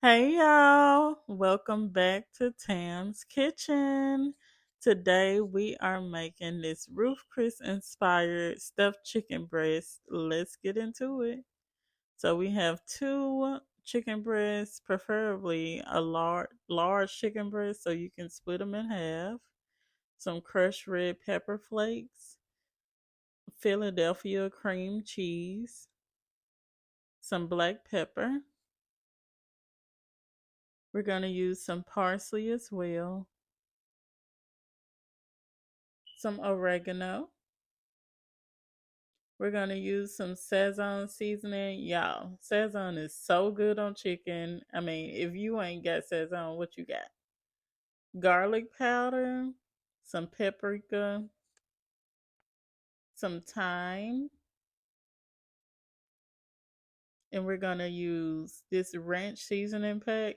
Hey y'all, welcome back to Tam's Kitchen. Today we are making this Ruth Chris inspired stuffed chicken breast. Let's get into it. So we have two chicken breasts, preferably a large chicken breast so you can split them in half. Some crushed red pepper flakes, Philadelphia cream cheese, some black pepper. We're going to use some parsley as well, some oregano. We're going to use some Sazon seasoning. Y'all, Sazon is so good on chicken. I mean, if you ain't got Sazon, what you got? Garlic powder, some paprika, some thyme, and we're going to use this ranch seasoning pack.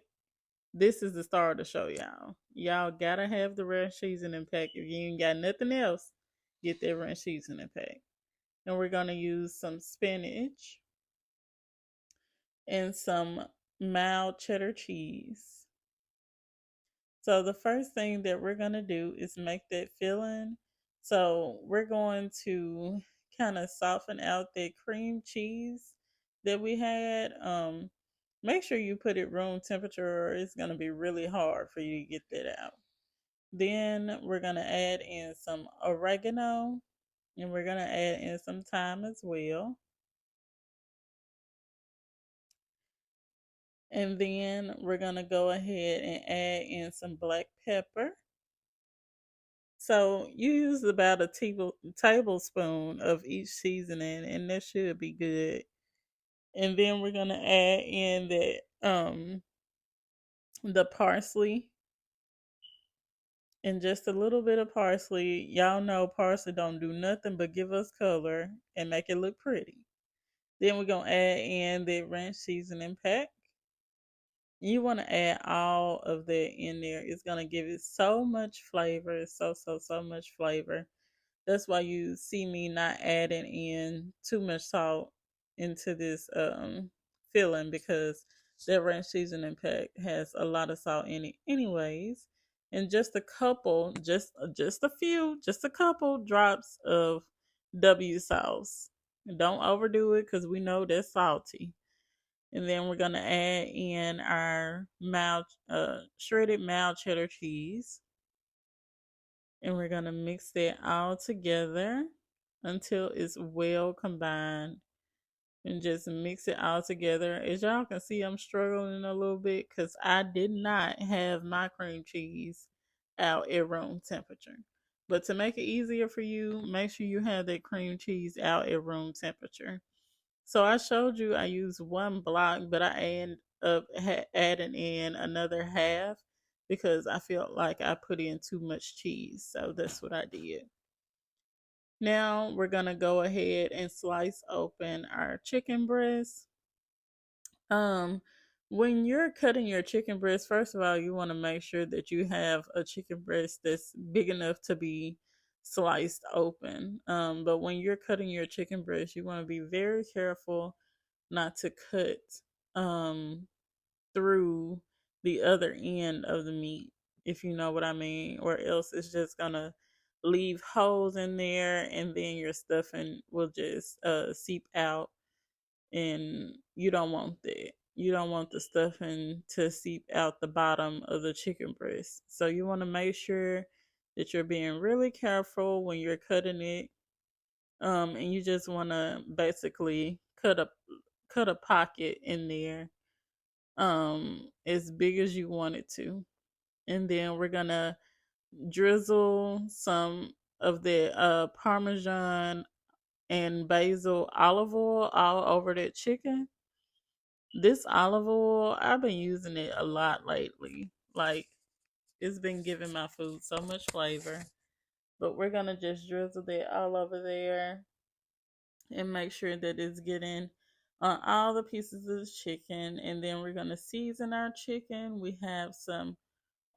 This is the star of the show, y'all. Y'all gotta have the ranch seasoning pack. If you ain't got nothing else, get that ranch seasoning pack. And we're going to use some spinach and some mild cheddar cheese. So the first thing that we're going to do is make that filling. So we're going to kind of soften out that cream cheese that we had. Make sure you put it room temperature or it's going to be really hard for you to get that out. Then we're going to add in some oregano and we're going to add in some thyme as well. And then we're going to go ahead and add in some black pepper. So you use about a tablespoon of each seasoning, and that should be good. And then we're gonna add in the parsley and just a little bit of parsley. Y'all know parsley don't do nothing but give us color and make it look pretty. Then we're gonna add in the ranch seasoning pack. You want to add all of that in there. It's gonna give it so much flavor, so much flavor. That's why you see me not adding in too much salt into this filling because that ranch seasoning pack has a lot of salt in it anyways. And just a couple, just a couple drops of W sauce. Don't overdo it because we know that's salty. And then we're gonna add in our shredded mild cheddar cheese, and we're going to mix that all together until it's well combined and just mix it all together. As y'all can see, I'm struggling a little bit because I did not have my cream cheese out at room temperature. But to make it easier for you, make sure you have that cream cheese out at room temperature. So I showed you I used one block, but I ended up adding in another half because I felt like I put in too much cheese. So that's what I did. Now we're going to go ahead and slice open our chicken breast. Um, when you're cutting your chicken breast, first of all, you want to make sure that you have a chicken breast that's big enough to be sliced open. But when you're cutting your chicken breast, you want to be very careful not to cut um through the other end of the meat, if you know what I mean, or else it's just gonna leave holes in there and then your stuffing will just seep out, and you don't want that. You don't want the stuffing to seep out the bottom of the chicken breast. So you want to make sure that you're being really careful when you're cutting it. And you just want to basically cut a pocket in there as big as you want it to. And then we're gonna drizzle some of the parmesan and basil olive oil all over that chicken. This olive oil, I've been using it a lot lately. Like, it's been giving my food so much flavor. But we're gonna just drizzle that all over there and make sure that it's getting on all the pieces of the chicken. And then we're going to season our chicken. We have some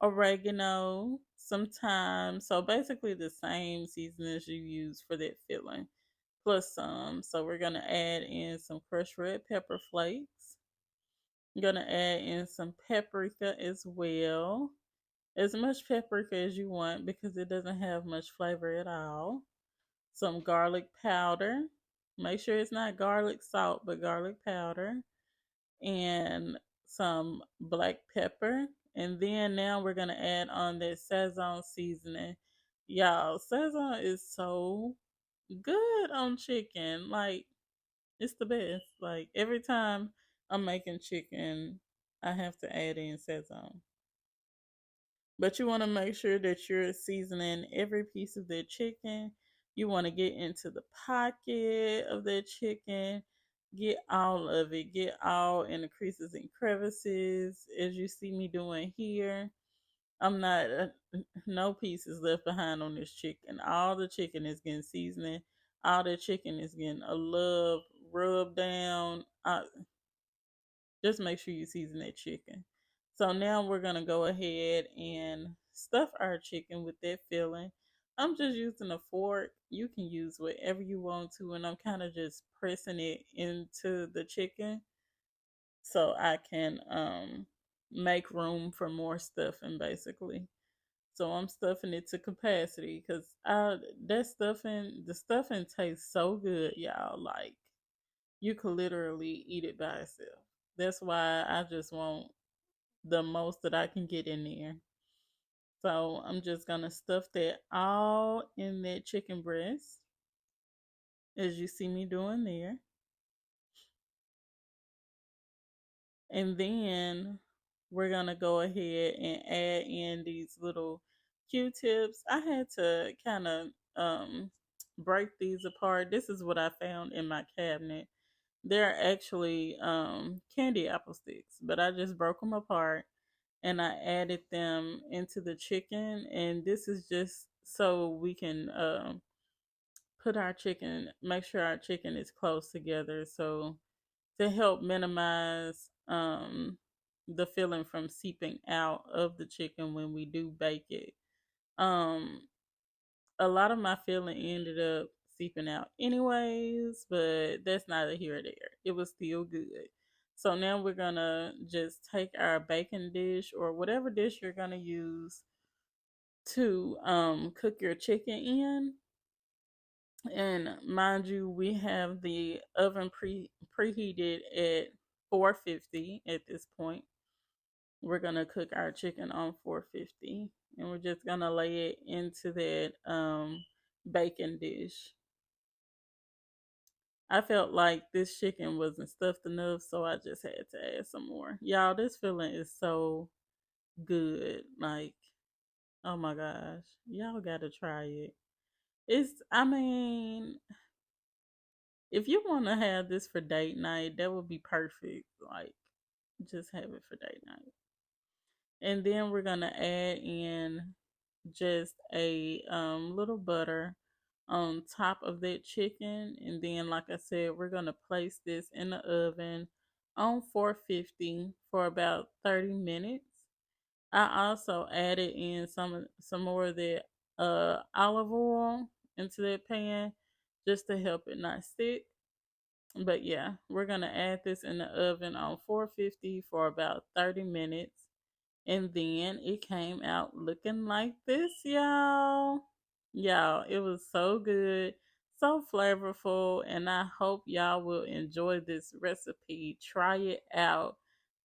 oregano, some thyme. So basically the same seasonings you use for that filling, plus some. So we're going to add in some crushed red pepper flakes. I'm gonna add in some paprika as well. As much paprika as you want because it doesn't have much flavor at all. Some garlic powder. Make sure it's not garlic salt, but garlic powder. And some black pepper. And then now we're going to add on that Sazon seasoning. Y'all, Sazon is so good on chicken. Like, it's the best. Like, every time I'm making chicken, I have to add in Sazon. But you want to make sure that you're seasoning every piece of the chicken. You want to get into the pocket of the chicken, get all of it, get all in the creases and crevices, as you see me doing here. I'm not, no pieces left behind on this chicken. All the chicken is getting seasoning. All the chicken is getting a love rub down. Just make sure you season that chicken. So now we're gonna go ahead and stuff our chicken with that filling. I'm just using a fork. You can use whatever you want to, and I'm kind of just pressing it into the chicken so I can make room for more stuffing basically. So I'm stuffing it to capacity because the stuffing tastes so good, y'all. Like you could literally eat it by itself. That's why I just want the most that I can get in there. So I'm just gonna stuff that all in that chicken breast, as you see me doing there. And then we're gonna go ahead and add in these little Q-tips. I had to kind of break these apart. This is what I found in my cabinet. They're actually candy apple sticks, but I just broke them apart and I added them into the chicken. And this is just so we can put our chicken, make sure our chicken is close together. So to help minimize the filling from seeping out of the chicken when we do bake it. Um, a lot of my filling ended up seeping out anyways, but that's neither here or there. It was still good. So now we're gonna just take our baking dish or whatever dish you're gonna use to cook your chicken in. And mind you, we have the oven preheated at 450 at this point. We're gonna cook our chicken on 450, and we're just gonna lay it into that bacon dish. I felt like this chicken wasn't stuffed enough, so I just had to add some more. Y'all, this filling is so good. Like, oh my gosh, y'all gotta try it. I mean, if you want to have this for date night, that would be perfect. Like, just have it for date night. And then we're gonna add in just a little butter on top of that chicken, and then, like I said, we're gonna place this in the oven on 450 for about 30 minutes. I also added in some more of that olive oil into that pan just to help it not stick. But yeah, we're gonna add this in the oven on 450 for about 30 minutes. And then it came out looking like this, y'all. Y'all, it was so good, so flavorful, and I hope y'all will enjoy this recipe. Try it out.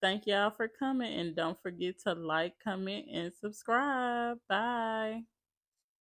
Thank y'all for coming, and don't forget to like, comment, and subscribe. Bye.